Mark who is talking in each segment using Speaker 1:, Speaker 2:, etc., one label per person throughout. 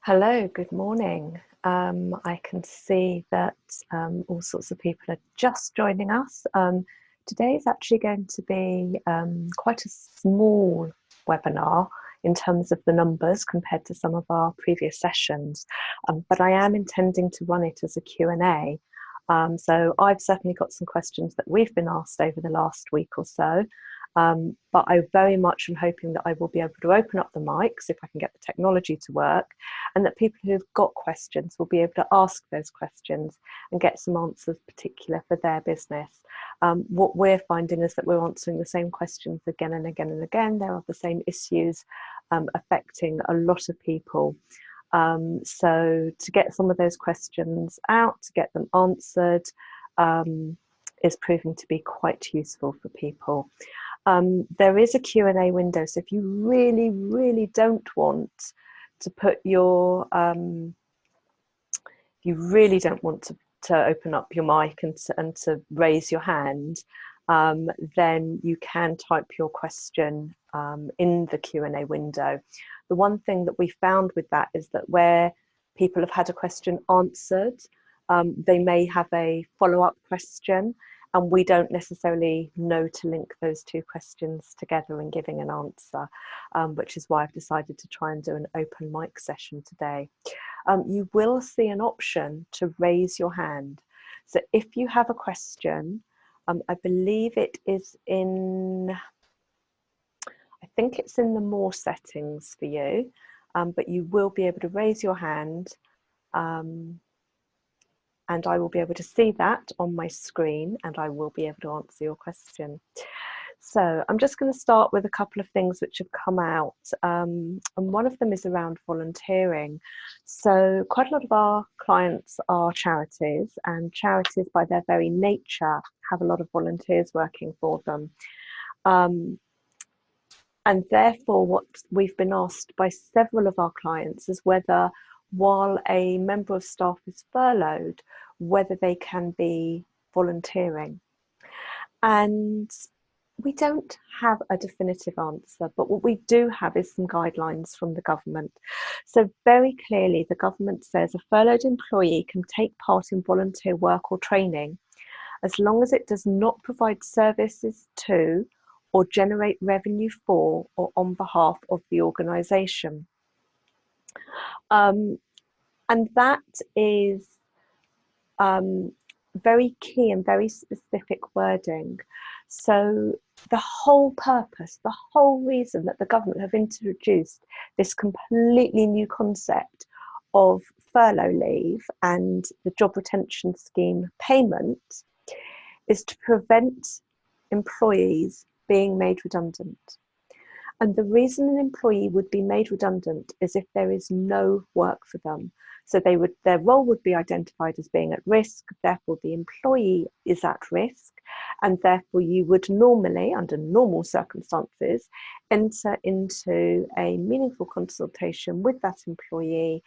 Speaker 1: Hello, good morning. I can see that all sorts of people are just joining us. Today is actually going to be quite a small webinar in terms of the numbers compared to some of our previous sessions, but I am intending to run it as a Q&A. So I've certainly got some questions that we've been asked over the last week or so. But I very much am hoping that I will be able to open up the mics if I can get the technology to work, and that people who've got questions will be able to ask those questions and get some answers particular for their business. What we're finding is that we're answering the same questions again and again and again. There are the same issues affecting a lot of people. So to get some of those questions out, to get them answered, is proving to be quite useful for people. There is a Q&A window, so if you really don't want to put your, you really don't want to open up your mic and to raise your hand, then you can type your question in the Q&A window. The one thing that we found with that is that where people have had a question answered, they may have a follow-up question, and we don't necessarily know to link those two questions together in giving an answer, which is why I've decided to try and do an open mic session today. You will see an option to raise your hand. So if you have a question, I believe it is in, I think it's in the more settings for you, but you will be able to raise your hand, and I will be able to see that on my screen, and I will be able to answer your question. So I'm just going to start with a couple of things which have come out, and one of them is around volunteering. So quite a lot of our clients are charities, and charities by their very nature have a lot of volunteers working for them. And therefore what we've been asked by several of our clients is whether, while a member of staff is furloughed, whether they can be volunteering. And we don't have a definitive answer, but what we do have is some guidelines from the government. So very clearly, the government says a furloughed employee can take part in volunteer work or training as long as it does not provide services to or generate revenue for or on behalf of the organisation. And that is very key and very specific wording. So the whole purpose, the whole reason that the government have introduced this completely new concept of furlough leave and the job retention scheme payment is to prevent employees being made redundant. And the reason an employee would be made redundant is if there is no work for them. So their role would be identified as being at risk, therefore the employee is at risk, and therefore you would normally, under normal circumstances, enter into a meaningful consultation with that employee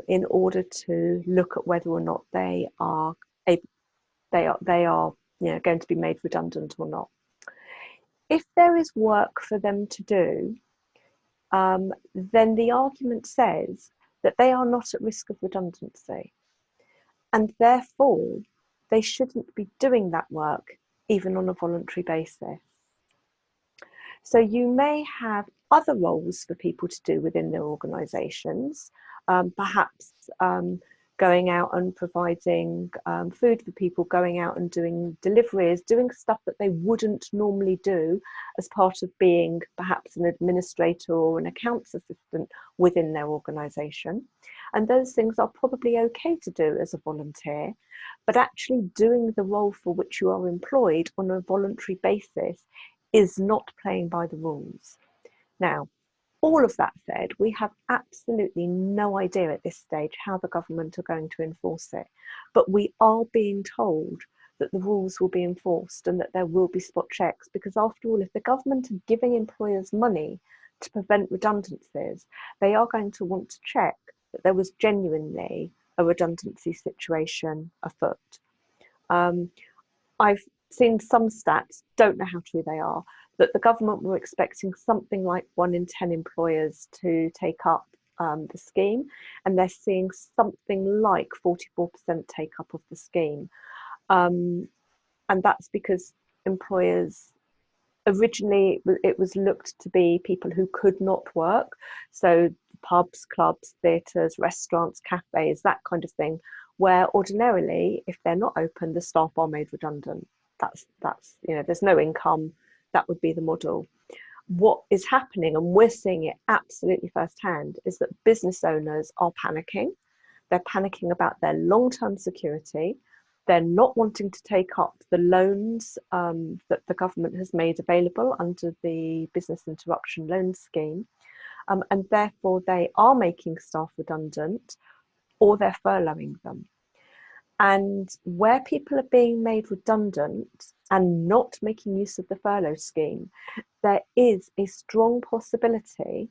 Speaker 1: in order to look at whether or not they are going to be made redundant or not. If there is work for them to do, then the argument says that they are not at risk of redundancy, and therefore they shouldn't be doing that work even on a voluntary basis. So you may have other roles for people to do within their organisations, perhaps going out and providing food for people, going out and doing deliveries, doing stuff that they wouldn't normally do as part of being perhaps an administrator or an accounts assistant within their organisation. And those things are probably okay to do as a volunteer, but actually doing the role for which you are employed on a voluntary basis is not playing by the rules. Now, all of that said, we have absolutely no idea at this stage how the government are going to enforce it, but we are being told that the rules will be enforced and that there will be spot checks, because after all, if the government are giving employers money to prevent redundancies, they are going to want to check that there was genuinely a redundancy situation afoot. I've seen some stats, don't know how true they are, that the government were expecting something like 1 in 10 employers to take up the scheme, and they're seeing something like 44% take up of the scheme. And that's because employers, originally it was looked to be people who could not work, so pubs, clubs, theatres, restaurants, cafes, that kind of thing, where ordinarily if they're not open, the staff are made redundant. That's there's no income. That would be the model. What is happening, and we're seeing it absolutely firsthand, is that business owners are panicking. They're panicking about their long-term security. They're not wanting to take up the loans that the government has made available under the business interruption loan scheme. And therefore they are making staff redundant, or they're furloughing them. And where people are being made redundant and not making use of the furlough scheme, there is a strong possibility,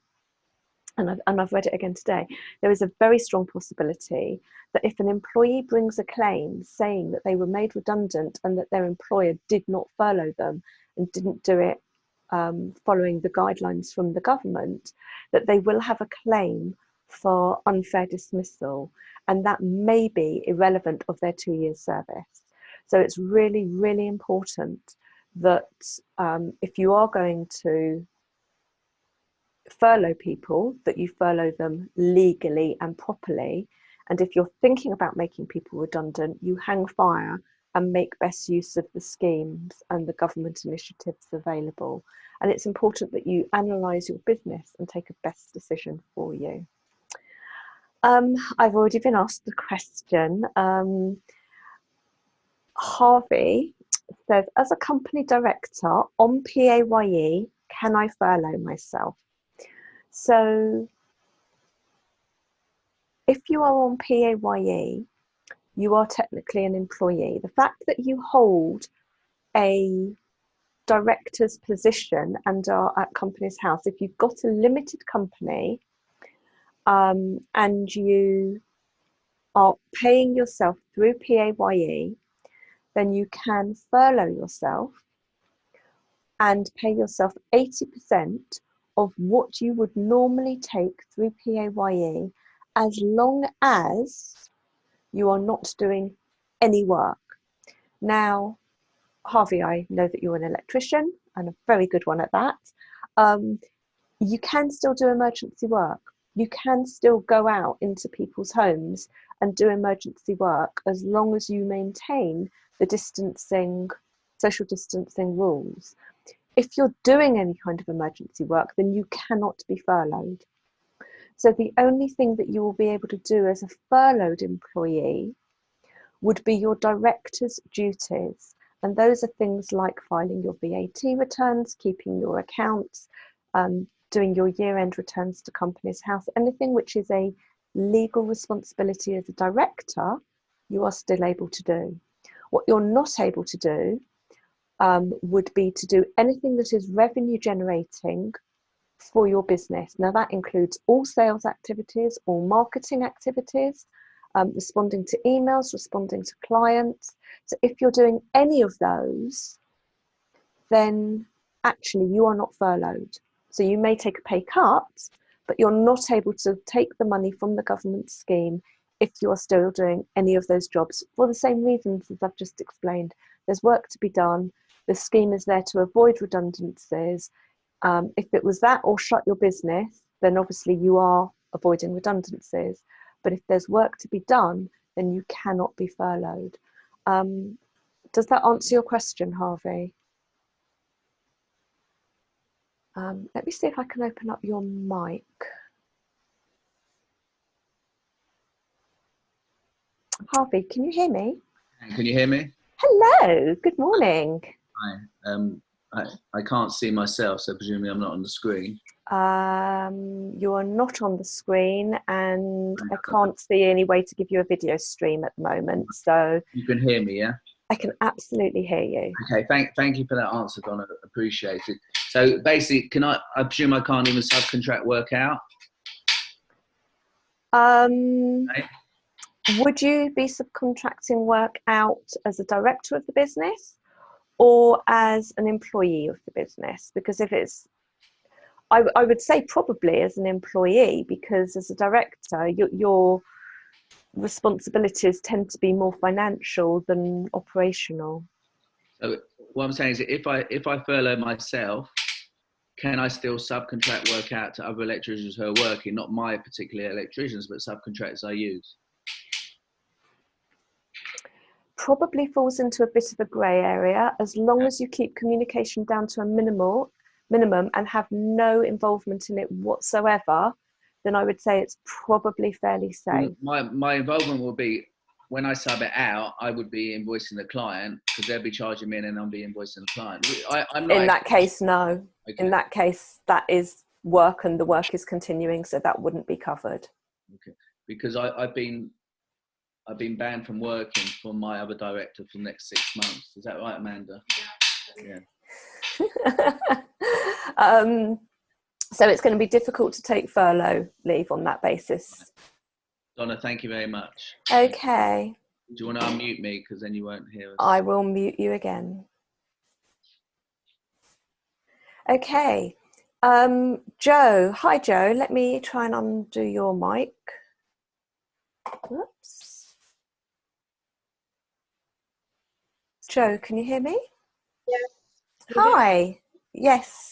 Speaker 1: and I've read it again today, there is a very strong possibility that if an employee brings a claim saying that they were made redundant and that their employer did not furlough them and didn't do it following the guidelines from the government, that they will have a claim for unfair dismissal, and that may be irrelevant of their 2 years service. So it's really, really important that if you are going to furlough people, that you furlough them legally and properly. And if you're thinking about making people redundant, you hang fire and make best use of the schemes and the government initiatives available. And it's important that you analyse your business and take a best decision for you. I've already been asked the question. Harvey says, as a company director on PAYE, can I furlough myself? So if you are on PAYE, you are technically an employee. The fact that you hold a director's position and are at Companies House, if you've got a limited company and you are paying yourself through PAYE, then you can furlough yourself and pay yourself 80% of what you would normally take through PAYE, as long as you are not doing any work. Now, Harvey, I know that you're an electrician and a very good one at that. You can still do emergency work. You can still go out into people's homes and do emergency work, as long as you maintain the distancing, social distancing rules. If you're doing any kind of emergency work, then you cannot be furloughed. So the only thing that you will be able to do as a furloughed employee would be your director's duties. And those are things like filing your VAT returns, keeping your accounts, doing your year-end returns to Companies House. Anything which is a legal responsibility as a director, you are still able to do. What you're not able to do would be to do anything that is revenue generating for your business. Now that includes all sales activities, all marketing activities, responding to emails, responding to clients. So if you're doing any of those, then actually you are not furloughed. So you may take a pay cut, but you're not able to take the money from the government scheme if you are still doing any of those jobs, for the same reasons as I've just explained. There's work to be done. The scheme is there to avoid redundancies. If it was that or shut your business, then obviously you are avoiding redundancies. But if there's work to be done, then you cannot be furloughed. Does that answer your question, Harvey? Let me see if I can open up your mic. Harvey, can you hear me?
Speaker 2: Can you hear me?
Speaker 1: Hello, good morning.
Speaker 2: Hi. I can't see myself, so presumably I'm not on the screen.
Speaker 1: You are not on the screen, and I can't see any way to give you a video stream at the moment. So
Speaker 2: you can hear me, yeah?
Speaker 1: I can absolutely hear you.
Speaker 2: Okay, thank you for that answer, Donna. Appreciate it. So basically, I presume I can't even subcontract work out?
Speaker 1: Okay. Would you be subcontracting work out as a director of the business or as an employee of the business? Because if it's, I would say probably as an employee, because as a director, your responsibilities tend to be more financial than operational.
Speaker 2: So what I'm saying is, if I furlough myself, can I still subcontract work out to other electricians who are working, not my particular electricians, but subcontractors I use?
Speaker 1: Probably falls into a bit of a grey area, as long as you keep communication down to a minimum and have no involvement in it whatsoever, then I would say it's probably fairly safe.
Speaker 2: My involvement will be, when I sub it out, I would be invoicing the client, because they'll be charging me and then I'll be invoicing the client. I'm not
Speaker 1: in that case, no.
Speaker 2: Okay.
Speaker 1: In that case, that is work and the work is continuing, so that wouldn't be covered.
Speaker 2: Okay, because I've been banned from working for my other director for the next 6 months. Is that right, Amanda? Yeah.
Speaker 1: So it's going to be difficult to take furlough leave on that basis.
Speaker 2: Donna, thank you very much.
Speaker 1: Okay.
Speaker 2: Do you want to unmute me, because then you won't hear us?
Speaker 1: I will mute you again. Okay. Joe. Hi, Joe. Let me try and undo your mic. Whoops. Joe, can you hear me?
Speaker 3: Yes.
Speaker 1: Hi. Yes.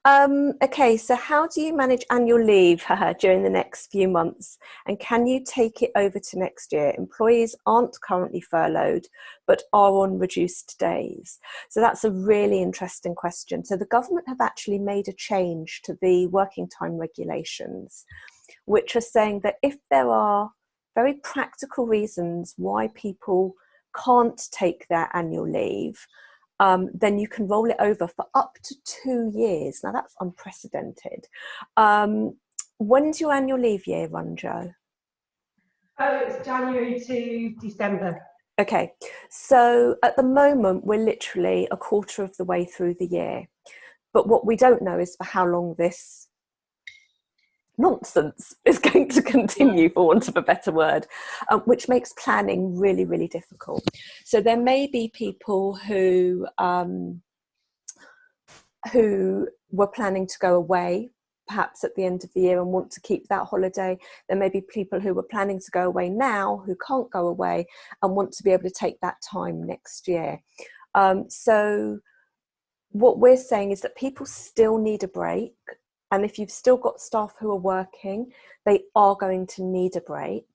Speaker 1: Okay, so how do you manage annual leave during the next few months? And can you take it over to next year? Employees aren't currently furloughed, but are on reduced days. So that's a really interesting question. So the government have actually made a change to the working time regulations, which are saying that if there are very practical reasons why people can't take their annual leave, then you can roll it over for up to 2 years. Now that's unprecedented. When's your annual leave year run, Joe?
Speaker 3: Oh, it's January to December.
Speaker 1: Okay, so at the moment we're literally a quarter of the way through the year, but what we don't know is for how long this nonsense is going to continue, for want of a better word, which makes planning really, really difficult. So there may be people who were planning to go away perhaps at the end of the year and want to keep that holiday. There may be people who were planning to go away now who can't go away and want to be able to take that time next year. So what we're saying is that people still need a break. And if you've still got staff who are working, they are going to need a break.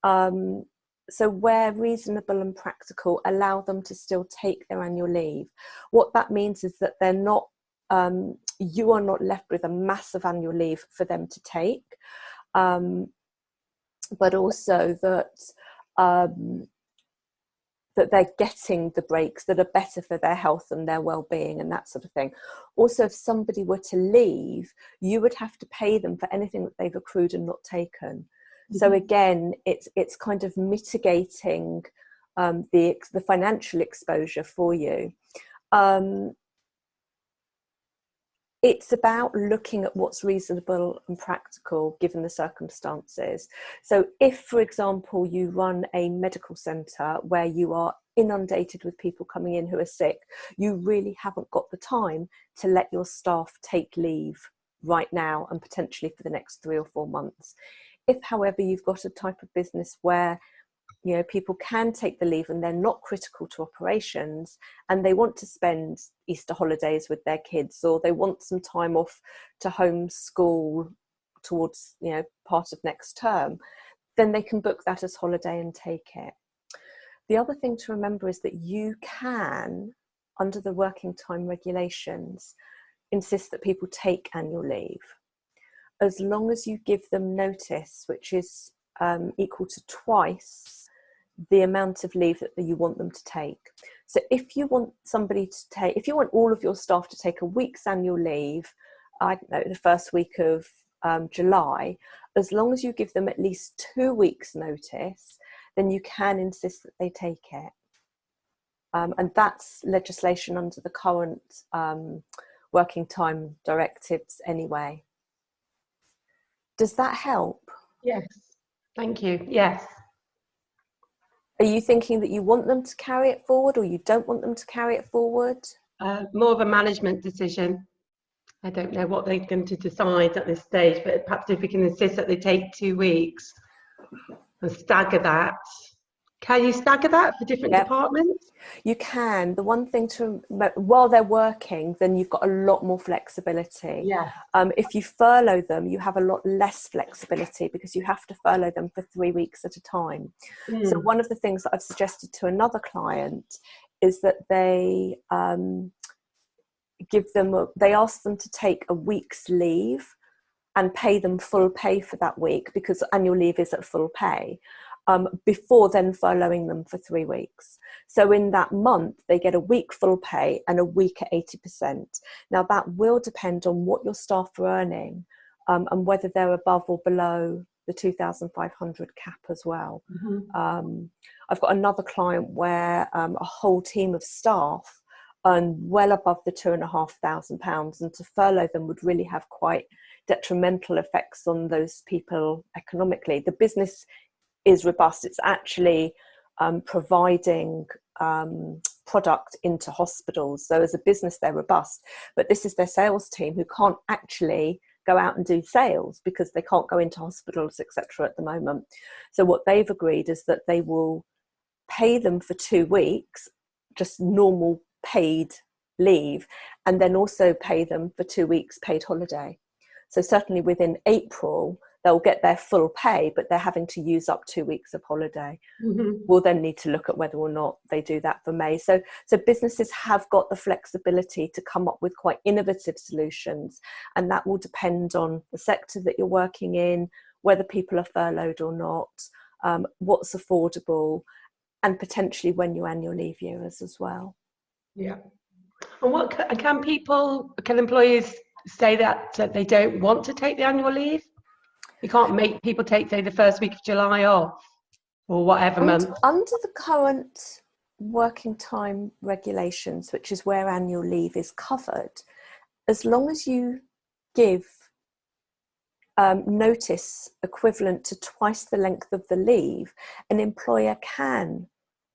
Speaker 1: So where reasonable and practical, allow them to still take their annual leave. What that means is that they're not, you are not left with a massive annual leave for them to take, but also that that they're getting the breaks that are better for their health and their well-being and that sort of thing. Also, if somebody were to leave, you would have to pay them for anything that they've accrued and not taken. Mm-hmm. So again, it's kind of mitigating the financial exposure for you. It's about looking at what's reasonable and practical given the circumstances. So if, for example, you run a medical centre where you are inundated with people coming in who are sick, you really haven't got the time to let your staff take leave right now and potentially for the next 3 or 4 months. If, however, you've got a type of business where people can take the leave and they're not critical to operations and they want to spend Easter holidays with their kids, or they want some time off to homeschool towards, part of next term, then they can book that as holiday and take it. The other thing to remember is that you can, under the working time regulations, insist that people take annual leave, as long as you give them notice, which is equal to twice the amount of leave that you want them to take. So if you want if you want all of your staff to take a week's annual leave, I don't know, the first week of July, as long as you give them at least 2 weeks notice, then you can insist that they take it. And that's legislation under the current working time directives anyway. Does that help?
Speaker 3: Yes, thank you. Yes.
Speaker 1: Are you thinking that you want them to carry it forward or you don't want them to carry it forward?
Speaker 3: More of a management decision. I don't know what they're going to decide at this stage, but perhaps if we can insist that they take 2 weeks and stagger that. Can you stagger that for different
Speaker 1: Yep.
Speaker 3: departments?
Speaker 1: You can. The one thing to, while they're working, then you've got a lot more flexibility.
Speaker 3: Yeah.
Speaker 1: If you furlough them, you have a lot less flexibility because you have to furlough them for 3 weeks at a time. So one of the things that I've suggested to another client is that they they ask them to take a week's leave and pay them full pay for that week, because annual leave is at full pay, before then furloughing them for 3 weeks. So in that month, they get a week full pay and a week at 80%. Now that will depend on what your staff are earning, and whether they're above or below the 2,500 cap as well. I've got another client where a whole team of staff earn well above the £2,500, and to furlough them would really have quite detrimental effects on those people economically. The business is robust. It's actually providing product into hospitals. So as a business, they're robust, but this is their sales team who can't actually go out and do sales because they can't go into hospitals, etc. at the moment. So what they've agreed is that they will pay them for 2 weeks, just normal paid leave, and then also pay them for 2 weeks paid holiday. So certainly within April, they'll get their full pay, but they're having to use up 2 weeks of holiday. We'll then need to look at whether or not they do that for May. So businesses have got the flexibility to come up with quite innovative solutions, and that will depend on the sector that you're working in, whether people are furloughed or not, what's affordable, and potentially when your annual leave year is as well.
Speaker 3: Yeah. And what can employers say that they don't want to take the annual leave? You can't make people take, say, the first week of July off or whatever month.
Speaker 1: Under the current working time regulations, which is where annual leave is covered, as long as you give notice equivalent to twice the length of the leave, an employer can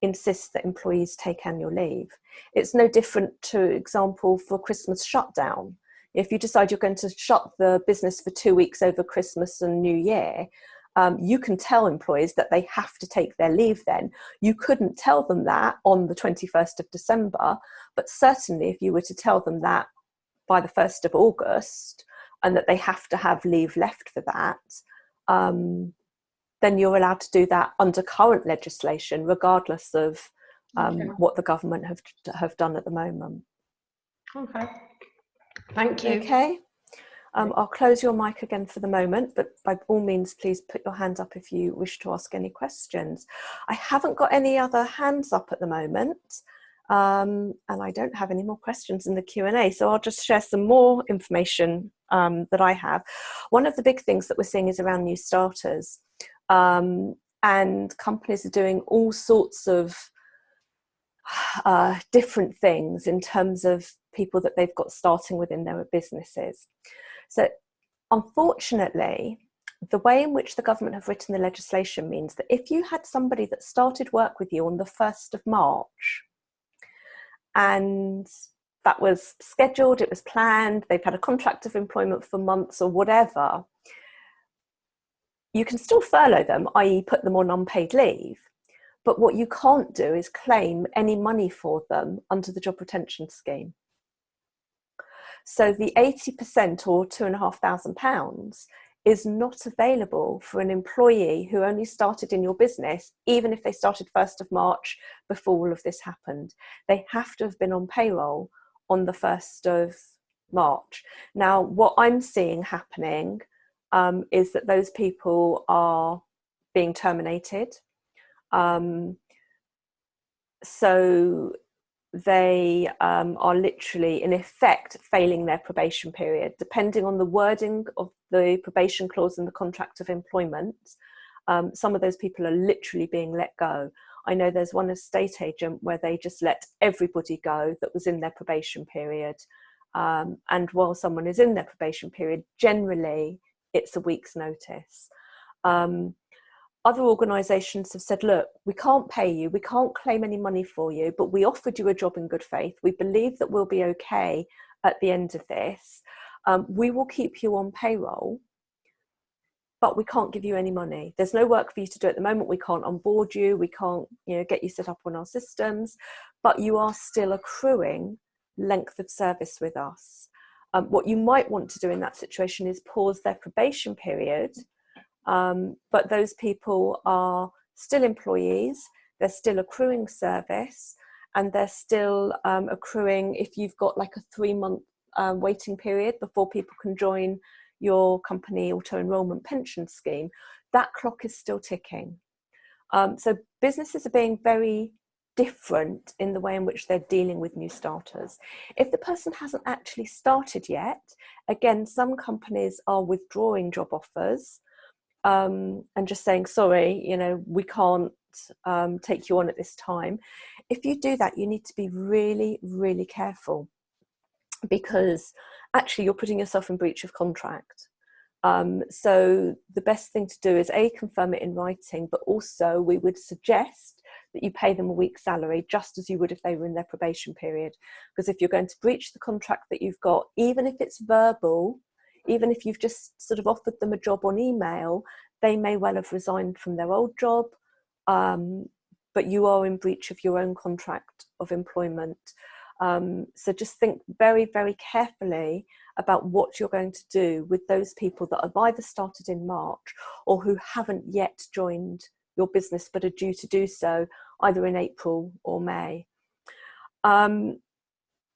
Speaker 1: insist that employees take annual leave. It's no different to example for Christmas shutdown. If you decide you're going to shut the business for 2 weeks over Christmas and New Year, you can tell employees that they have to take their leave then. You couldn't tell them that on the 21st of December, but certainly if you were to tell them that by the 1st of August and that they have to have leave left for that, then you're allowed to do that under current legislation, regardless of what the government have done at the moment.
Speaker 3: Okay. Thank you.
Speaker 1: Okay. I'll close your mic again for the moment, but by all means, please put your hand up if you wish to ask any questions. I haven't got any other hands up at the moment, and I don't have any more questions in the Q&A, so I'll just share some more information that I have. One of the big things that we're seeing is around new starters, and companies are doing all sorts of different things in terms of people that they've got starting within their businesses. So unfortunately, the way in which the government have written the legislation means that if you had somebody that started work with you on the 1st of March, and that was scheduled, it was planned, they've had a contract of employment for months or whatever, you can still furlough them, i.e. put them on unpaid leave. But what you can't do is claim any money for them under the job retention scheme. So the 80% or £2,500 is not available for an employee who only started in your business, even if they started 1st of March before all of this happened. They have to have been on payroll on the 1st of March. Now, what I'm seeing happening is that those people are being terminated. So they are literally, in effect, failing their probation period. Depending on the wording of the probation clause in the contract of employment, some of those people are literally being let go. I know there's one estate agent where they just let everybody go that was in their probation period. And while someone is in their probation period, generally it's a week's notice. Other organisations have said, look, we can't pay you, we can't claim any money for you, but we offered you a job in good faith. We believe that we'll be okay at the end of this. We will keep you on payroll, but we can't give you any money. There's no work for you to do at the moment. We can't onboard you. We can't, get you set up on our systems, but you are still accruing length of service with us. What you might want to do in that situation is pause their probation period, but those people are still employees, they're still accruing service, and they're still accruing if you've got like a 3-month waiting period before people can join your company auto-enrollment pension scheme. That clock is still ticking. So businesses are being very different in the way in which they're dealing with new starters. If the person hasn't actually started yet, again, some companies are withdrawing job offers and just saying, sorry, we can't take you on at this time. If you do that, you need to be really, really careful, because actually you're putting yourself in breach of contract. So the best thing to do is confirm it in writing, but also we would suggest that you pay them a week's salary, just as you would if they were in their probation period. Because if you're going to breach the contract that you've got, even if it's verbal, even if you've just sort of offered them a job on email, they may well have resigned from their old job, but you are in breach of your own contract of employment. So just think very, very carefully about what you're going to do with those people that have either started in March or who haven't yet joined your business but are due to do so either in April or May.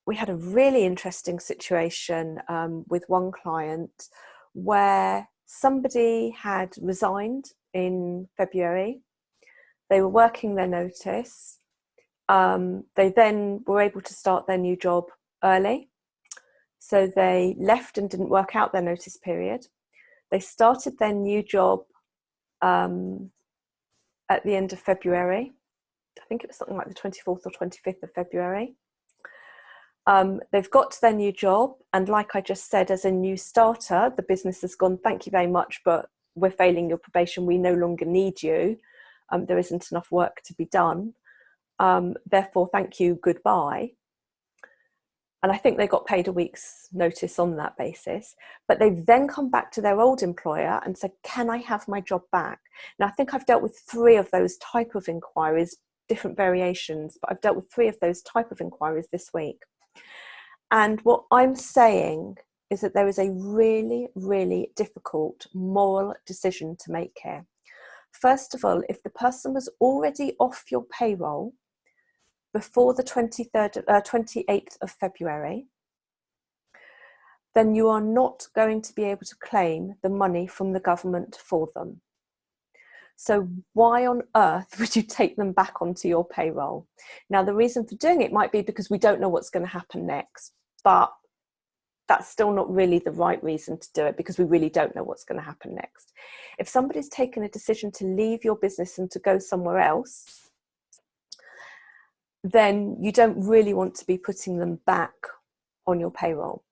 Speaker 1: We had a really interesting situation with one client where somebody had resigned in February. They were working their notice. They then were able to start their new job early. So they left and didn't work out their notice period. They started their new job at the end of February. I think it was something like the 24th or 25th of February. They've got to their new job, and like I just said, as a new starter, the business has gone, thank you very much, but we're failing your probation. We no longer need you. There isn't enough work to be done. Therefore, thank you, goodbye. And I think they got paid a week's notice on that basis. But they've then come back to their old employer and said, can I have my job back? Now, I think I've dealt with 3 of those type of inquiries, different variations, but I've dealt with 3 of those type of inquiries this week. And what I'm saying is that there is a really, really difficult moral decision to make here. First of all, if the person was already off your payroll before the 28th of February, then you are not going to be able to claim the money from the government for them. So why on earth would you take them back onto your payroll? Now, the reason for doing it might be because we don't know what's going to happen next, but that's still not really the right reason to do it, because we really don't know what's going to happen next. If somebody's taken a decision to leave your business and to go somewhere else, then you don't really want to be putting them back on your payroll.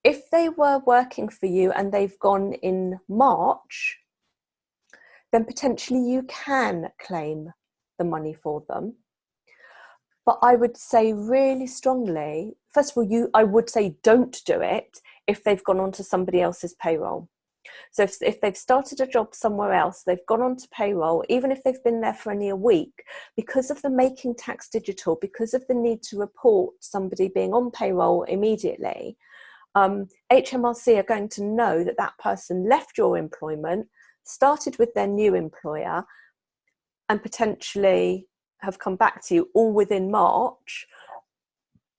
Speaker 1: If they were working for you and they've gone in March, then potentially you can claim the money for them. But I would say really strongly, first of all, I would say don't do it if they've gone onto somebody else's payroll. So if they've started a job somewhere else, they've gone onto payroll, even if they've been there for only a week, because of the Making Tax Digital, because of the need to report somebody being on payroll immediately, HMRC are going to know that that person left your employment, started with their new employer, and potentially have come back to you all within March.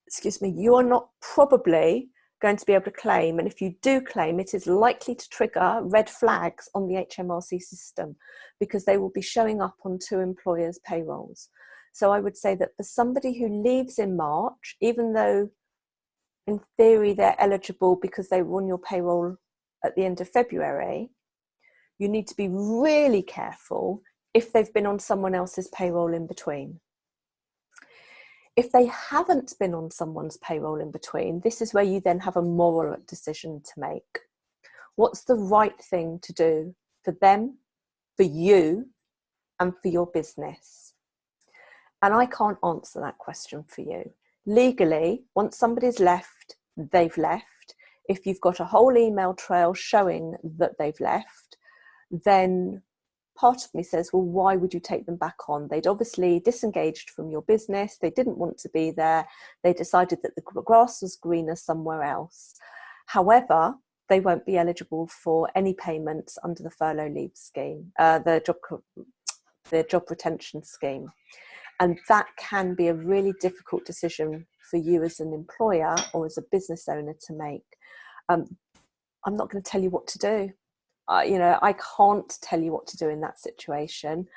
Speaker 1: Excuse me, you are not probably going to be able to claim, and if you do claim, it is likely to trigger red flags on the HMRC system, because they will be showing up on 2 employers' payrolls. So I would say that for somebody who leaves in March, even though in theory they're eligible because they were on your payroll at the end of February, you need to be really careful if they've been on someone else's payroll in between. If they haven't been on someone's payroll in between, this is where you then have a moral decision to make. What's the right thing to do for them, for you, and for your business? And I can't answer that question for you. Legally, once somebody's left, they've left. If you've got a whole email trail showing that they've left, then part of me says, well, why would you take them back on? They'd obviously disengaged from your business. They didn't want to be there. They decided that the grass was greener somewhere else. However, they won't be eligible for any payments under the furlough leave scheme, the job retention scheme. And that can be a really difficult decision for you as an employer or as a business owner to make. I'm not going to tell you what to do. I can't tell you what to do in that situation.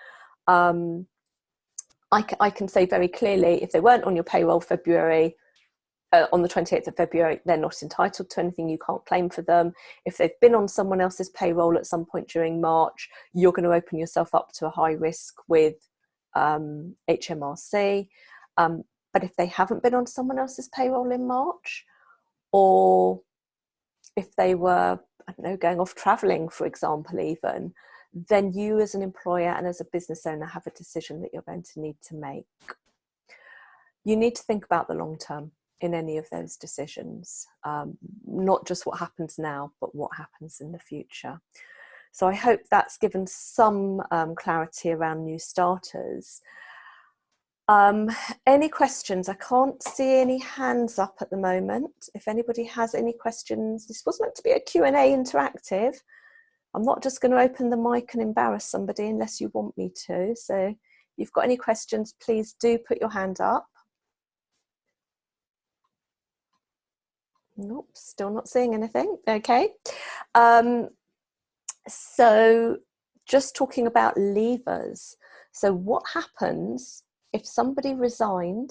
Speaker 1: I can say very clearly, if they weren't on your payroll on the 28th of February, they're not entitled to anything. You can't claim for them. If they've been on someone else's payroll at some point during March, you're going to open yourself up to a high risk with HMRC. But if they haven't been on someone else's payroll in March, or if they were, I don't know, going off traveling, for example, even, then you as an employer and as a business owner have a decision that you're going to need to make. You need to think about the long term in any of those decisions, not just what happens now, but what happens in the future. So I hope that's given some clarity around new starters. Any questions? I can't see any hands up at the moment. If anybody has any questions, this was meant to be a Q&A interactive. I'm not just going to open the mic and embarrass somebody unless you want me to. So if you've got any questions, please do put your hand up. Nope, still not seeing anything. Okay. So just talking about leavers. So what happens if somebody resigned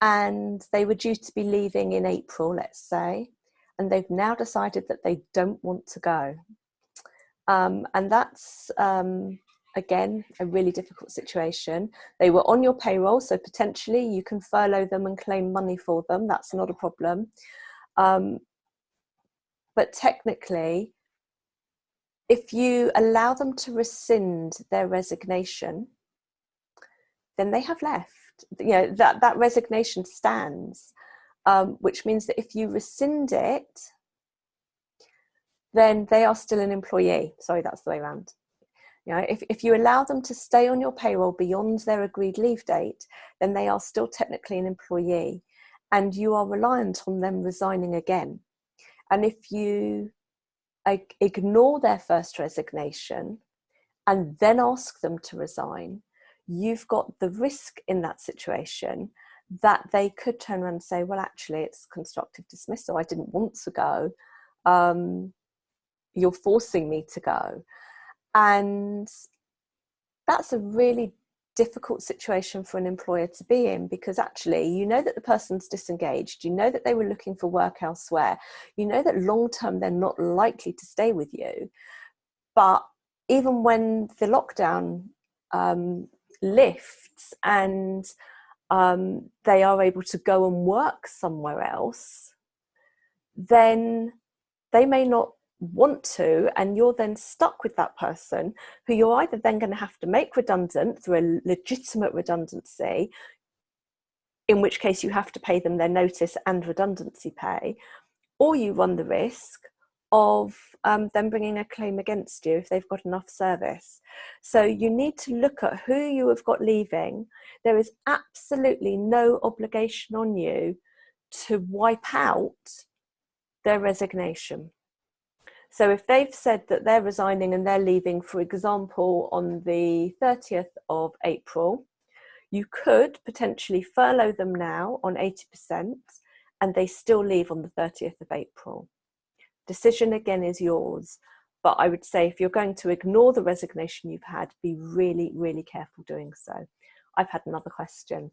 Speaker 1: and they were due to be leaving in April, let's say, and they've now decided that they don't want to go? And that's, again, a really difficult situation. They were on your payroll, so potentially you can furlough them and claim money for them. That's not a problem. But technically, if you allow them to rescind their resignation, then they have left. That resignation stands, which means that if you rescind it, then they are still an employee. Sorry, that's the way around. If you allow them to stay on your payroll beyond their agreed leave date, then they are still technically an employee, and you are reliant on them resigning again. And if you ignore their first resignation and then ask them to resign, you've got the risk in that situation that they could turn around and say, well, actually, it's constructive dismissal. I didn't want to go. You're forcing me to go. And that's a really difficult situation for an employer to be in, because actually you know that the person's disengaged, you know that they were looking for work elsewhere, you know that long term they're not likely to stay with you. But even when the lockdown lifts and they are able to go and work somewhere else, then they may not want to, and you're then stuck with that person who you're either then going to have to make redundant through a legitimate redundancy, in which case you have to pay them their notice and redundancy pay, or you run the risk of them bringing a claim against you if they've got enough service. So you need to look at who you have got leaving. There is absolutely no obligation on you to wipe out their resignation. So if they've said that they're resigning and they're leaving, for example, on the 30th of April, you could potentially furlough them now on 80% and they still leave on the 30th of April. Decision again is yours. But I would say if you're going to ignore the resignation you've had, be really, really careful doing so. I've had another question.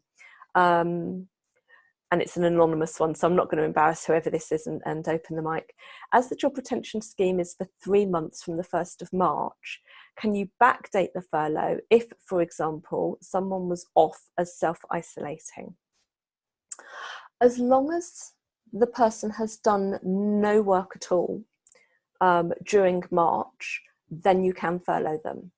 Speaker 1: And it's an anonymous one, so I'm not going to embarrass whoever this is and open the mic. As the job retention scheme is for 3 months from the 1st of March, can you backdate the furlough if, for example, someone was off as self-isolating? As long as the person has done no work at all during March, then you can furlough them.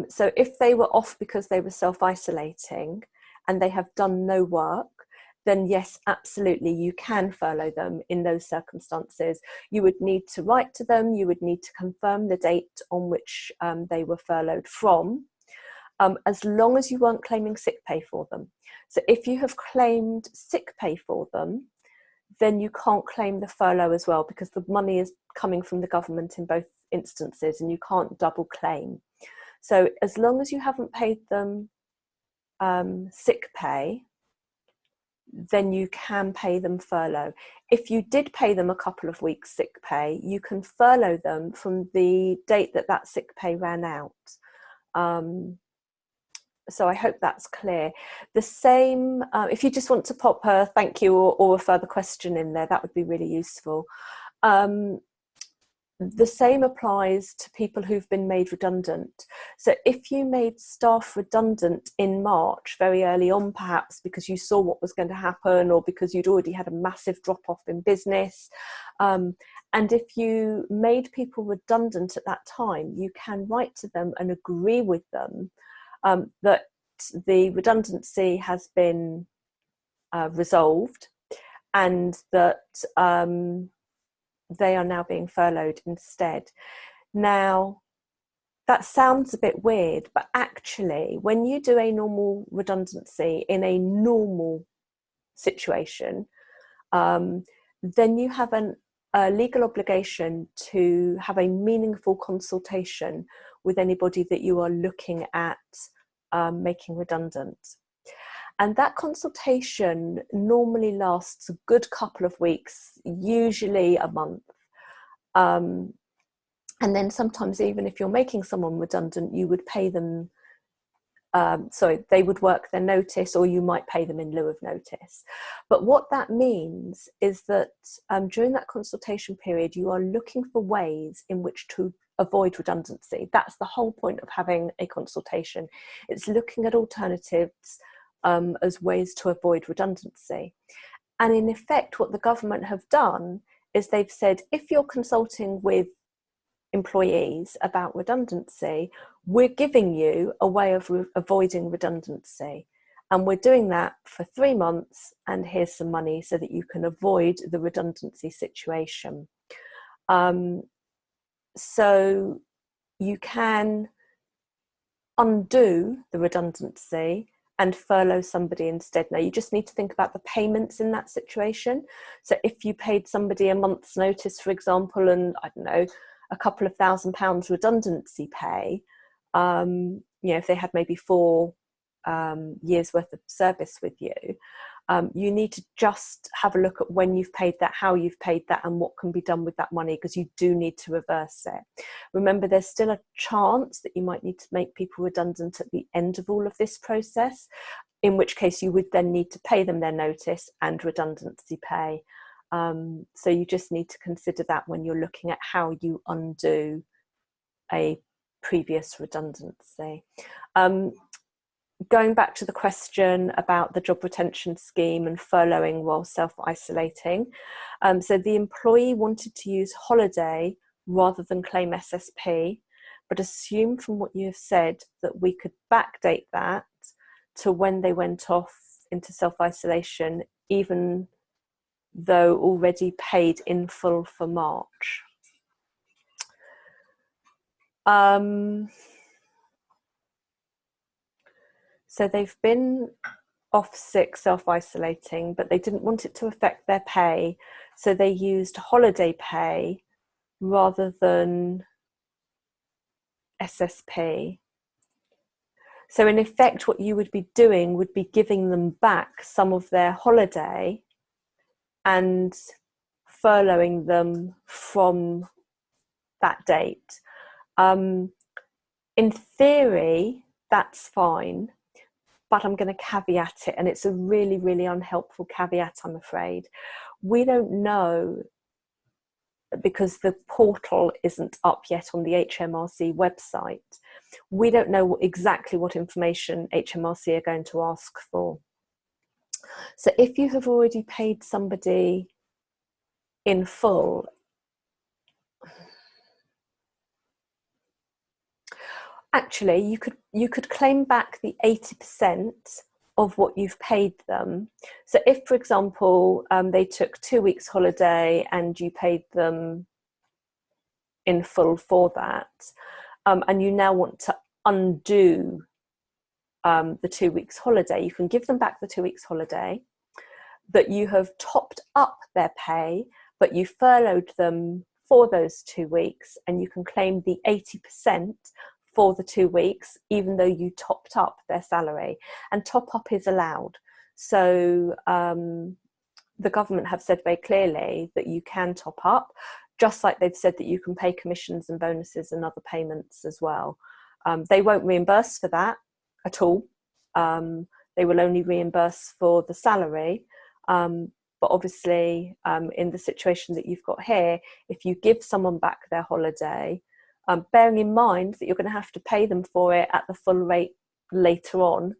Speaker 1: So if they were off because they were self-isolating and they have done no work, then yes, absolutely, you can furlough them in those circumstances. You would need to write to them, you would need to confirm the date on which they were furloughed from, as long as you weren't claiming sick pay for them. So if you have claimed sick pay for them, then you can't claim the furlough as well, because the money is coming from the government in both instances and you can't double claim. So as long as you haven't paid them sick pay, then you can pay them furlough. If you did pay them a couple of weeks sick pay, you can furlough them from the date that that sick pay ran out. So I hope that's clear. The same, if you just want to pop a thank you or a further question in there, that would be really useful. The same applies to people who've been made redundant. So if you made staff redundant in March, very early on perhaps, because you saw what was going to happen or because you'd already had a massive drop-off in business, and if you made people redundant at that time, you can write to them and agree with them that the redundancy has been resolved and that they are now being furloughed instead. Now, that sounds a bit weird, but actually, when you do a normal redundancy in a normal situation, then you have a legal obligation to have a meaningful consultation with anybody that you are looking at making redundant. And that consultation normally lasts a good couple of weeks, usually a month. And then sometimes even if you're making someone redundant, you would pay them, they would work their notice, or you might pay them in lieu of notice. But what that means is that during that consultation period, you are looking for ways in which to avoid redundancy. That's the whole point of having a consultation. It's looking at alternatives as ways to avoid redundancy. And in effect, what the government have done is they've said, if you're consulting with employees about redundancy, we're giving you a way of avoiding redundancy. And we're doing that for 3 months, and here's some money so that you can avoid the redundancy situation. So you can undo the redundancy and furlough somebody instead. Now, you just need to think about the payments in that situation. So if you paid somebody a month's notice, for example, and I don't know, a couple of £1,000 redundancy pay, if they had maybe 4 years worth of service with you, you need to just have a look at when you've paid that, how you've paid that, and what can be done with that money, because you do need to reverse it. Remember, there's still a chance that you might need to make people redundant at the end of all of this process, in which case you would then need to pay them their notice and redundancy pay. So you just need to consider that when you're looking at how you undo a previous redundancy. Going back to the question about the job retention scheme and furloughing while self-isolating. So the employee wanted to use holiday rather than claim SSP, but assume from what you have said that we could backdate that to when they went off into self-isolation, even though already paid in full for March. So they've been off sick, self-isolating, but they didn't want it to affect their pay, so they used holiday pay rather than SSP. So in effect, what you would be doing would be giving them back some of their holiday and furloughing them from that date. In theory, that's fine, but I'm going to caveat it, and it's a really, really unhelpful caveat, I'm afraid. We don't know, because the portal isn't up yet on the HMRC website, we don't know exactly what information HMRC are going to ask for. So if you have already paid somebody in full, actually you could claim back the 80% of what you've paid them. So if, for example, they took 2 weeks holiday and you paid them in full for that, and you now want to undo the 2 weeks holiday, you can give them back the 2 weeks holiday, but you have topped up their pay, but you furloughed them for those 2 weeks, and you can claim the 80% for the 2 weeks, even though you topped up their salary. And top up is allowed. So the government have said very clearly that you can top up, just like they've said that you can pay commissions and bonuses and other payments as well. They won't reimburse for that at all. They will only reimburse for the salary. But obviously, in the situation that you've got here, if you give someone back their holiday, bearing in mind that you're going to have to pay them for it at the full rate later on.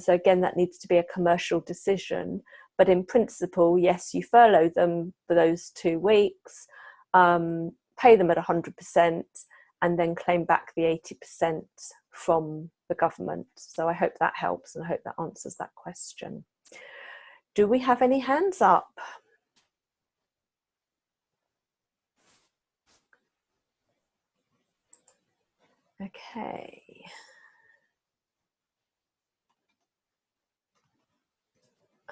Speaker 1: So again, that needs to be a commercial decision. But in principle, yes, you furlough them for those 2 weeks, pay them at 100%, and then claim back the 80% from the government. So I hope that helps, and I hope that answers that question. Do we have any hands up? Okay.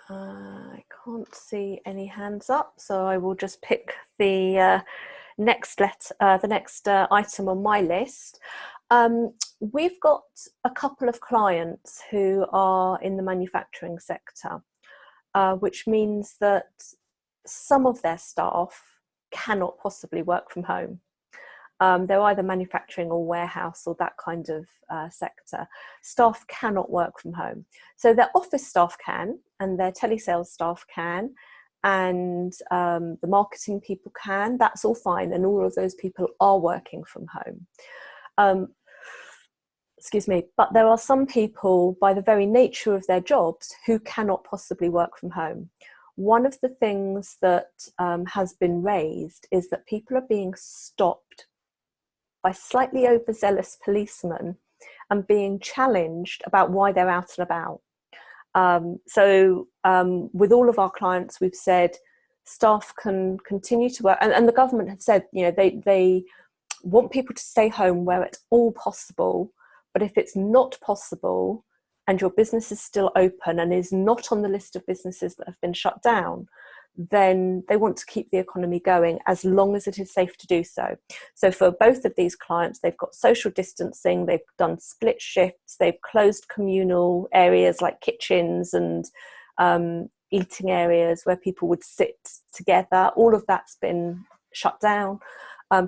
Speaker 1: I can't see any hands up, so I will just pick the next item on my list. We've got a couple of clients who are in the manufacturing sector, which means that some of their staff cannot possibly work from home. They're either manufacturing or warehouse or that kind of sector. Staff cannot work from home. So their office staff can, and their telesales staff can, and the marketing people can. That's all fine, and all of those people are working from home. Excuse me, but there are some people, by the very nature of their jobs, who cannot possibly work from home. One of the things that has been raised is that people are being stopped by slightly overzealous policemen and being challenged about why they're out and about. So with all of our clients, we've said staff can continue to work, and the government have said, you know, they want people to stay home where it's all possible. But if it's not possible and your business is still open and is not on the list of businesses that have been shut down, then they want to keep the economy going as long as it is safe to do so. So for both of these clients, they've got social distancing, they've done split shifts, they've closed communal areas like kitchens and eating areas where people would sit together. All of that's been shut down.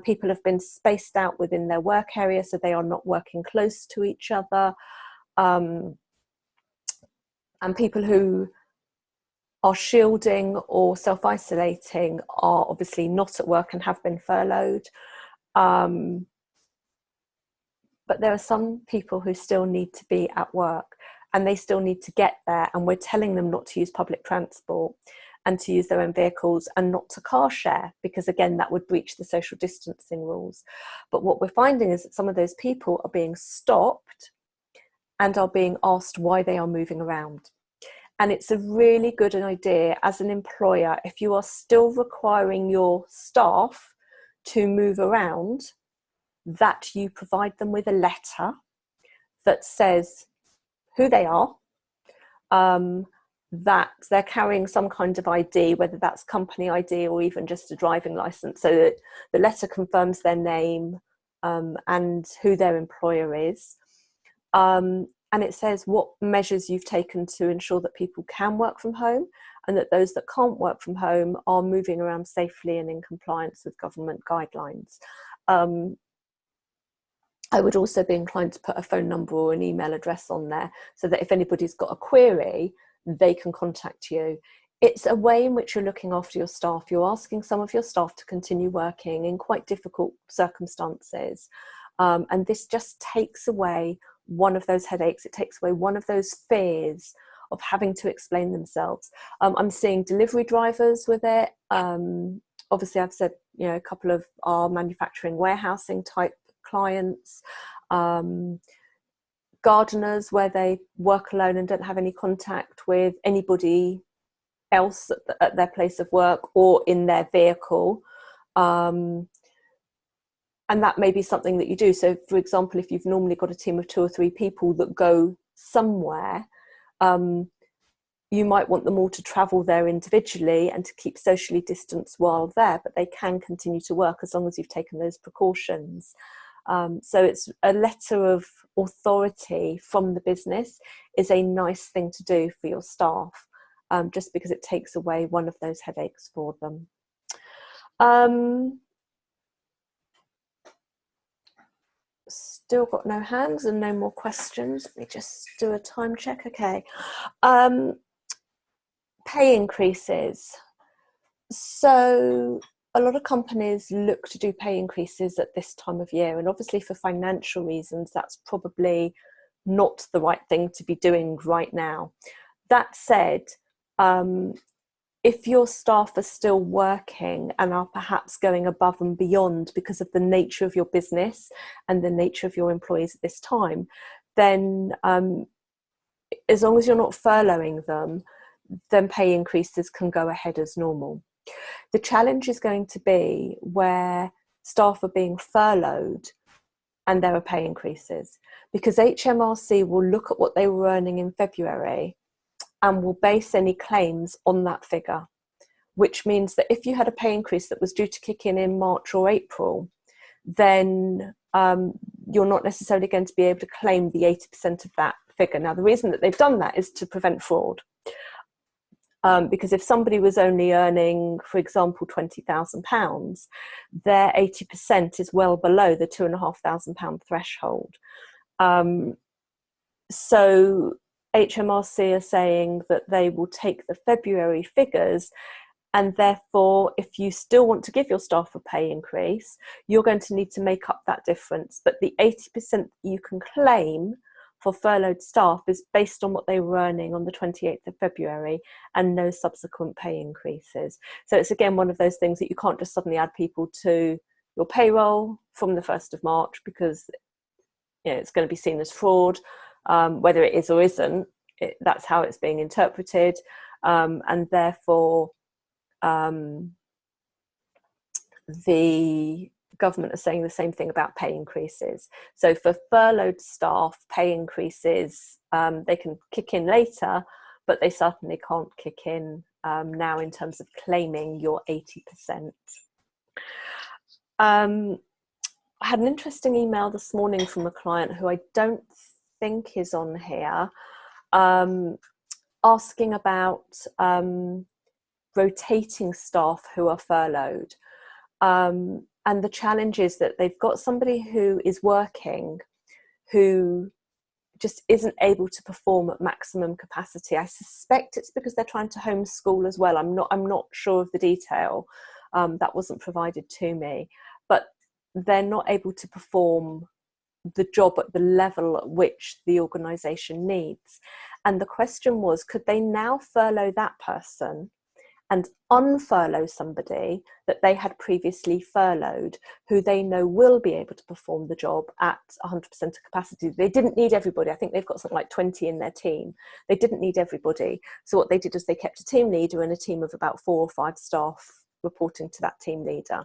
Speaker 1: People have been spaced out within their work area, so they are not working close to each other. And people who are shielding or self-isolating are obviously not at work and have been furloughed. But there are some people who still need to be at work, and they still need to get there, and we're telling them not to use public transport and to use their own vehicles and not to car share, because again, that would breach the social distancing rules. But what we're finding is that some of those people are being stopped and are being asked why they are moving around. And it's a really good idea as an employer, if you are still requiring your staff to move around, that you provide them with a letter that says who they are, that they're carrying some kind of ID, whether that's company ID or even just a driving license, so that the letter confirms their name and who their employer is. And it says what measures you've taken to ensure that people can work from home, and that those that can't work from home are moving around safely and in compliance with government guidelines. I would also be inclined to put a phone number or an email address on there, so that if anybody's got a query, they can contact you. It's a way in which you're looking after your staff. You're asking some of your staff to continue working in quite difficult circumstances. And this just takes away one of those headaches. It takes away one of those fears of having to explain themselves. I'm seeing delivery drivers with it. Obviously, I've said, you know, a couple of our manufacturing warehousing type clients, gardeners where they work alone and don't have any contact with anybody else at their place of work or in their vehicle. And that may be something that you do. So, for example, if you've normally got a team of 2 or 3 people that go somewhere, you might want them all to travel there individually and to keep socially distanced while there, but they can continue to work as long as you've taken those precautions. So it's a letter of authority from the business is a nice thing to do for your staff, just because it takes away one of those headaches for them. Still got no hands and no more questions. Let me just do a time check. Okay. Pay increases. So a lot of companies look to do pay increases at this time of year, and obviously for financial reasons that's probably not the right thing to be doing right now. That said, if your staff are still working and are perhaps going above and beyond because of the nature of your business and the nature of your employees at this time, then as long as you're not furloughing them, then pay increases can go ahead as normal. The challenge is going to be where staff are being furloughed and there are pay increases, because HMRC will look at what they were earning in February and will base any claims on that figure, which means that if you had a pay increase that was due to kick in March or April, then you're not necessarily going to be able to claim the 80% of that figure. Now, the reason that they've done that is to prevent fraud. Because if somebody was only earning, for example, £20,000, their 80% is well below the £2,500 threshold. So HMRC are saying that they will take the February figures, and therefore, if you still want to give your staff a pay increase, you're going to need to make up that difference. But the 80% you can claim for furloughed staff is based on what they were earning on the 28th of February and no subsequent pay increases. So it's again one of those things that you can't just suddenly add people to your payroll from the 1st of March, because it's going to be seen as fraud, whether it is or isn't. That's how it's being interpreted, and therefore the government are saying the same thing about pay increases. So for furloughed staff, pay increases, they can kick in later, but they certainly can't kick in now in terms of claiming your 80%. I had an interesting email this morning from a client who I don't think is on here, asking about rotating staff who are furloughed. And the challenge is that they've got somebody who is working who just isn't able to perform at maximum capacity. I suspect it's because they're trying to homeschool as well. I'm not sure of the detail. That wasn't provided to me. But they're not able to perform the job at the level at which the organisation needs. And the question was, could they now furlough that person and unfurlough somebody that they had previously furloughed, who they know will be able to perform the job at 100% of capacity? They didn't need everybody. I think they've got something like 20 in their team. They didn't need everybody. So what they did is they kept a team leader and a team of about 4 or 5 staff reporting to that team leader.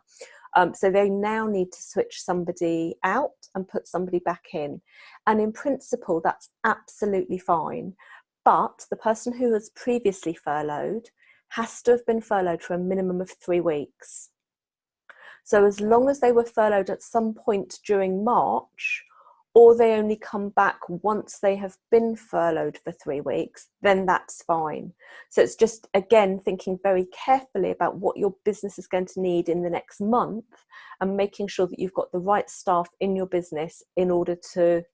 Speaker 1: So they now need to switch somebody out and put somebody back in. And in principle, that's absolutely fine. But the person who was previously furloughed has to have been furloughed for a minimum of 3 weeks. So as long as they were furloughed at some point during March, or they only come back once they have been furloughed for 3 weeks, then that's fine. So it's just, again, thinking very carefully about what your business is going to need in the next month and making sure that you've got the right staff in your business in order to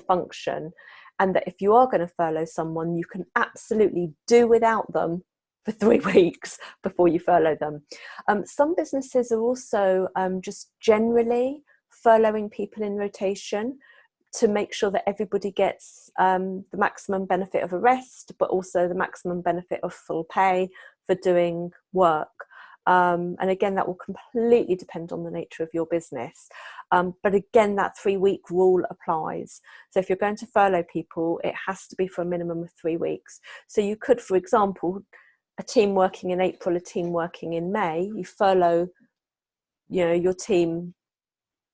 Speaker 1: function. And that if you are going to furlough someone, you can absolutely do without them for 3 weeks before you furlough them. Some businesses are also just generally furloughing people in rotation to make sure that everybody gets the maximum benefit of a rest, but also the maximum benefit of full pay for doing work. And again, that will completely depend on the nature of your business. But again, that 3-week rule applies. So if you're going to furlough people, it has to be for a minimum of 3 weeks. So you could, for example, a team working in April, a team working in May, you furlough, your team,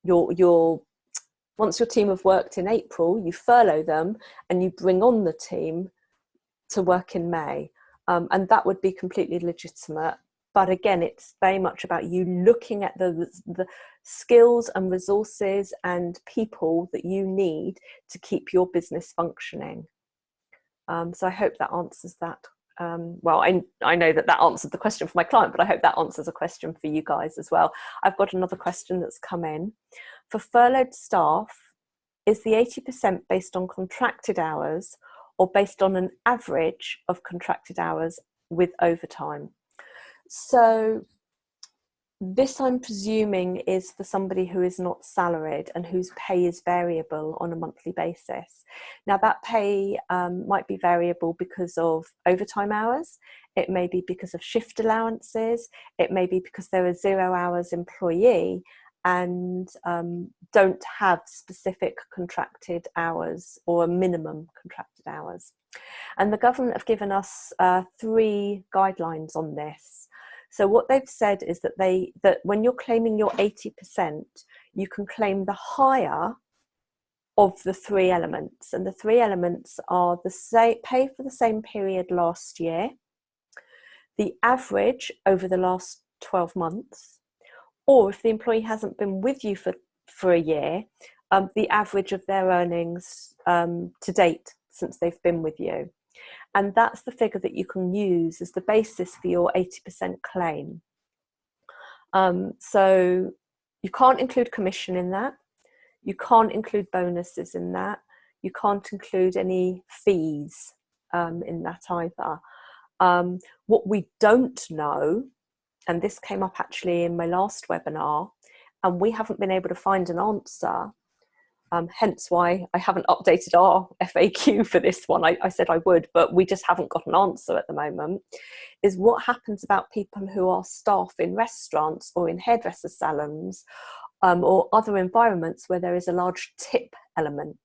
Speaker 1: once your team have worked in April, you furlough them and you bring on the team to work in May. And that would be completely legitimate. But again, it's very much about you looking at the skills and resources and people that you need to keep your business functioning. So I hope that answers that. Well, I know that answered the question for my client, but I hope that answers a question for you guys as well. I've got another question that's come in. For furloughed staff, is the 80% based on contracted hours or based on an average of contracted hours with overtime? So this, I'm presuming, is for somebody who is not salaried and whose pay is variable on a monthly basis. Now, that pay might be variable because of overtime hours. It may be because of shift allowances. It may be because they're a 0 hours employee and don't have specific contracted hours or a minimum contracted hours. And the government have given us 3 guidelines on this. So what they've said is that when you're claiming your 80%, you can claim the higher of the 3 elements. And the 3 elements are the pay for the same period last year, the average over the last 12 months, or if the employee hasn't been with you for a year, the average of their earnings to date since they've been with you. And that's the figure that you can use as the basis for your 80% claim. So you can't include commission in that. You can't include bonuses in that. You can't include any fees in that either. What we don't know, and this came up actually in my last webinar, and we haven't been able to find an answer, hence why I haven't updated our FAQ for this one. I said I would, but we just haven't got an answer at the moment, is what happens about people who are staff in restaurants or in hairdresser salons or other environments where there is a large tip element.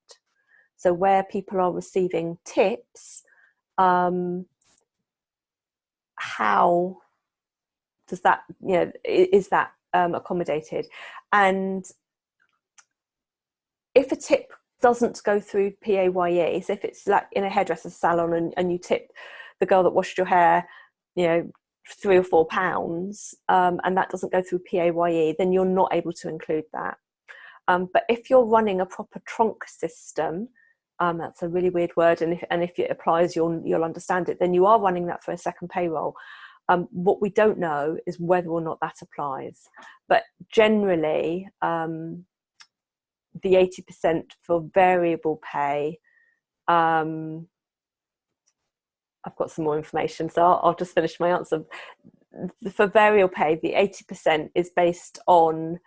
Speaker 1: So where people are receiving tips, how does that, is that accommodated? And if a tip doesn't go through PAYE, so if it's like in a hairdresser salon and you tip the girl that washed your hair, £3 or £4, and that doesn't go through PAYE, then you're not able to include that. But if you're running a proper trunk system, that's a really weird word, and if it applies, you'll understand it, then you are running that for a second payroll. What we don't know is whether or not that applies. But generally, the 80% for variable pay, I've got some more information, so I'll just finish my answer. For variable pay, the 80% is based on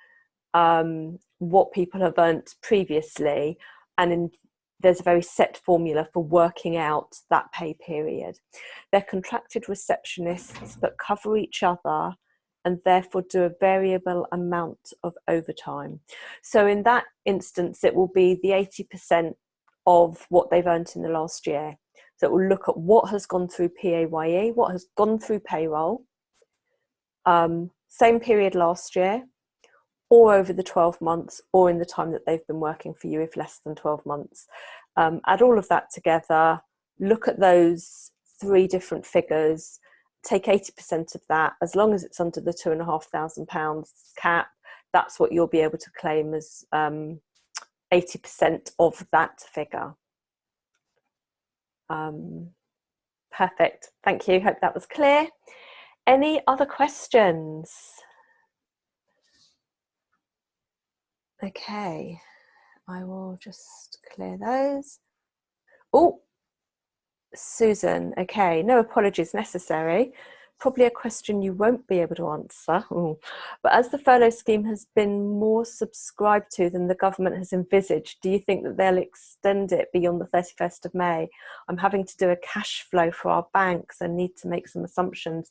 Speaker 1: what people have earned previously, and there's a very set formula for working out that pay period. They're contracted receptionists that cover each other and therefore do a variable amount of overtime. So in that instance, it will be the 80% of what they've earned in the last year. So it will look at what has gone through PAYE, what has gone through payroll, same period last year, or over the 12 months, or in the time that they've been working for you, if less than 12 months. Add all of that together, look at those 3 different figures, take 80% of that, as long as it's under the £2,500 cap, that's what you'll be able to claim as 80% of that figure. Perfect, thank you, hope that was clear. Any other questions? Okay, I will just clear those. Oh, Susan, okay, no apologies necessary. probably a question you won't be able to answer. But as the furlough scheme has been more subscribed to than the government has envisaged, do you think that they'll extend it beyond the 31st of May? I'm having to do a cash flow for our banks and need to make some assumptions.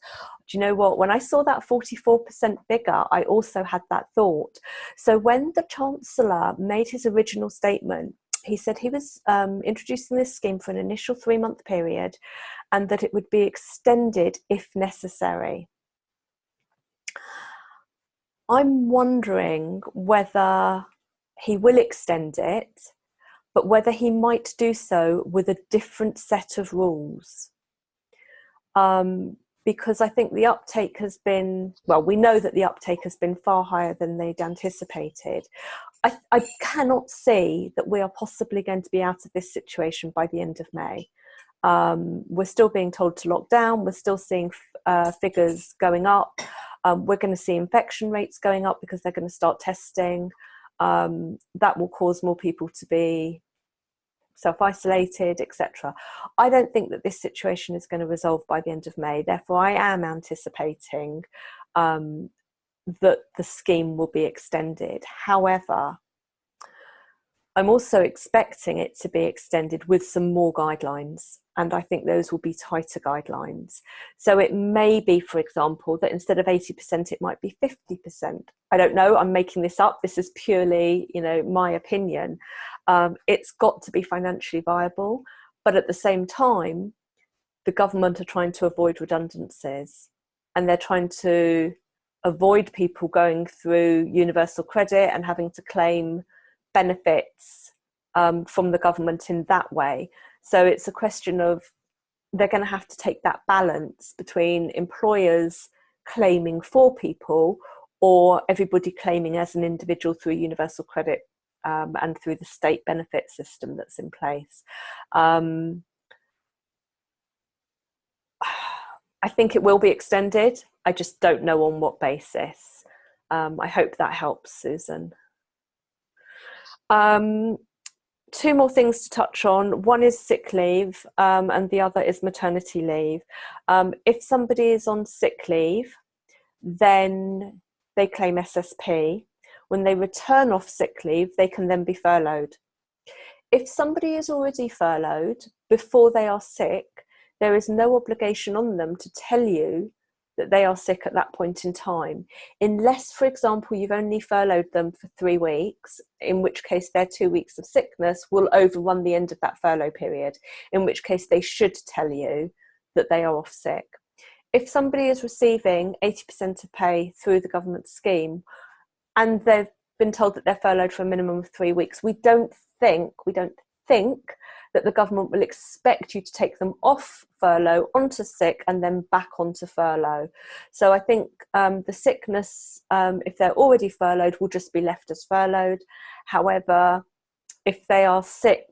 Speaker 1: Do you know what? When I saw that 44% figure, I also had that thought. So when the Chancellor made his original statement, he said he was introducing this scheme for an initial 3-month period and that it would be extended if necessary. I'm wondering whether he will extend it, but whether he might do so with a different set of rules. Because I think the uptake has been, well, we know that the uptake has been far higher than they'd anticipated. I cannot see that we are possibly going to be out of this situation by the end of May. We're still being told to lock down. We're still seeing figures going up. We're going to see infection rates going up because they're going to start testing. That will cause more people to be self-isolated, etc. I don't think that this situation is going to resolve by the end of May. Therefore, I am anticipating that the scheme will be extended. However, I'm also expecting it to be extended with some more guidelines, and I think those will be tighter guidelines. So it may be, for example, that instead of 80%, it might be 50%. I don't know, I'm making this up. This is purely, my opinion. It's got to be financially viable, but at the same time, the government are trying to avoid redundancies, and they're trying to avoid people going through universal credit and having to claim benefits from the government in that way. So it's a question of they're going to have to take that balance between employers claiming for people or everybody claiming as an individual through universal credit and through the state benefit system that's in place. I think it will be extended. I just don't know on what basis. I hope that helps, Susan. 2 more things to touch on. One is sick leave and the other is maternity leave. If somebody is on sick leave, then they claim SSP. When they return off sick leave, they can then be furloughed. If somebody is already furloughed before they are sick, there is no obligation on them to tell you that they are sick at that point in time, unless, for example, you've only furloughed them for 3 weeks, in which case their 2 weeks of sickness will overrun the end of that furlough period, in which case they should tell you that they are off sick. If somebody is receiving 80% of pay through the government scheme and they've been told that they're furloughed for a minimum of 3 weeks, we don't think that the government will expect you to take them off furlough onto sick and then back onto furlough. So I think the sickness, if they're already furloughed, will just be left as furloughed. However, if they are sick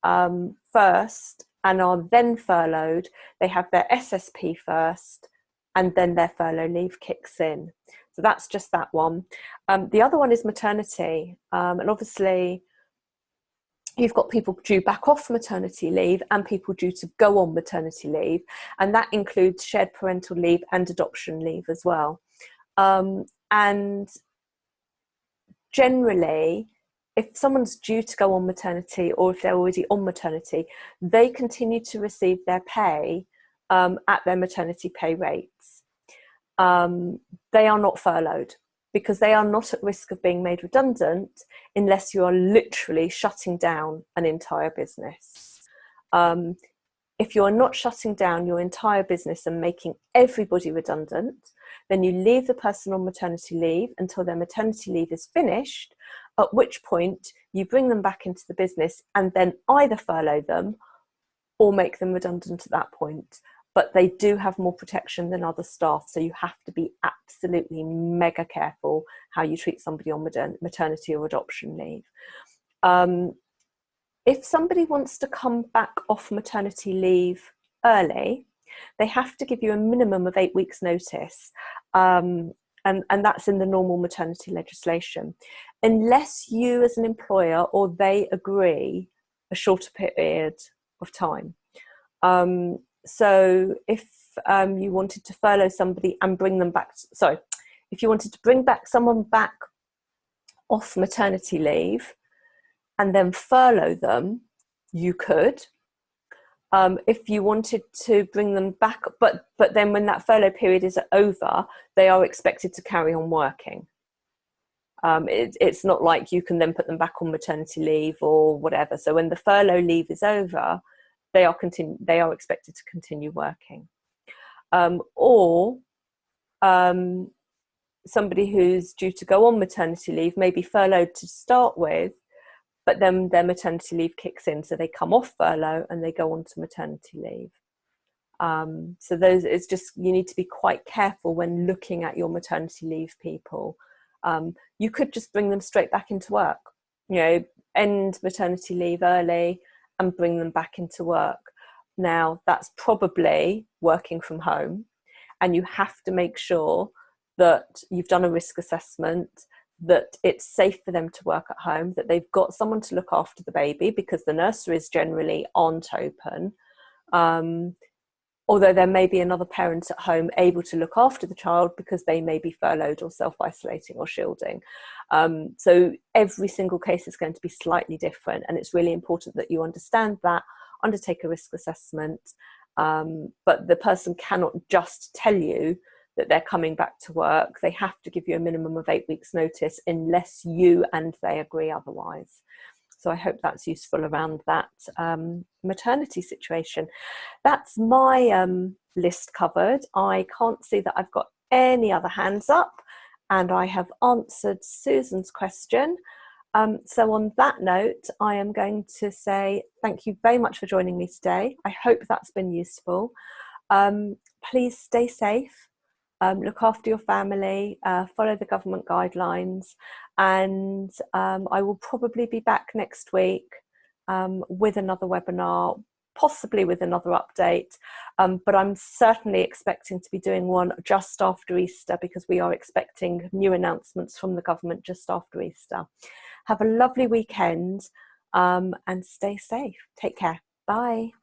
Speaker 1: first and are then furloughed, they have their SSP first and then their furlough leave kicks in. So that's just that one. The other one is maternity. And obviously, you've got people due back off maternity leave and people due to go on maternity leave. And that includes shared parental leave and adoption leave as well. And generally, if someone's due to go on maternity or if they're already on maternity, they continue to receive their pay at their maternity pay rates. They are not furloughed, because they are not at risk of being made redundant unless you are literally shutting down an entire business. If you are not shutting down your entire business and making everybody redundant, then you leave the person on maternity leave until their maternity leave is finished, at which point you bring them back into the business and then either furlough them or make them redundant at that point. But they do have more protection than other staff, so you have to be absolutely mega careful how you treat somebody on maternity or adoption leave. If somebody wants to come back off maternity leave early, they have to give you a minimum of 8 weeks notice, and that's in the normal maternity legislation, unless you as an employer or they agree a shorter period of time. So if you wanted to furlough somebody and bring them back, sorry, if you wanted to bring back someone back off maternity leave and then furlough them, you could. If you wanted to bring them back, but then when that furlough period is over, they are expected to carry on working. It's not like you can then put them back on maternity leave or whatever. So when the furlough leave is over, they are expected to continue working. Or somebody who's due to go on maternity leave may be furloughed to start with, but then their maternity leave kicks in, so they come off furlough and they go on to maternity leave. So those, it's just, you need to be quite careful when looking at your maternity leave people. You could just bring them straight back into work, you know, end maternity leave early and bring them back into work. Now, that's probably working from home, and you have to make sure that you've done a risk assessment, that it's safe for them to work at home, that they've got someone to look after the baby, because the nurseries generally aren't open. Although there may be another parent at home able to look after the child because they may be furloughed or self-isolating or shielding. So every single case is going to be slightly different, and it's really important that you understand that, undertake a risk assessment, but the person cannot just tell you that they're coming back to work. They have to give you a minimum of 8 weeks notice unless you and they agree otherwise. So I hope that's useful around that maternity situation. That's my list covered. I can't see that I've got any other hands up, and I have answered Susan's question. So on that note, I am going to say thank you very much for joining me today. I hope that's been useful. Please stay safe. Look after your family, follow the government guidelines, and I will probably be back next week with another webinar, possibly with another update, but I'm certainly expecting to be doing one just after Easter, because we are expecting new announcements from the government just after Easter. Have a lovely weekend and stay safe. Take care. Bye.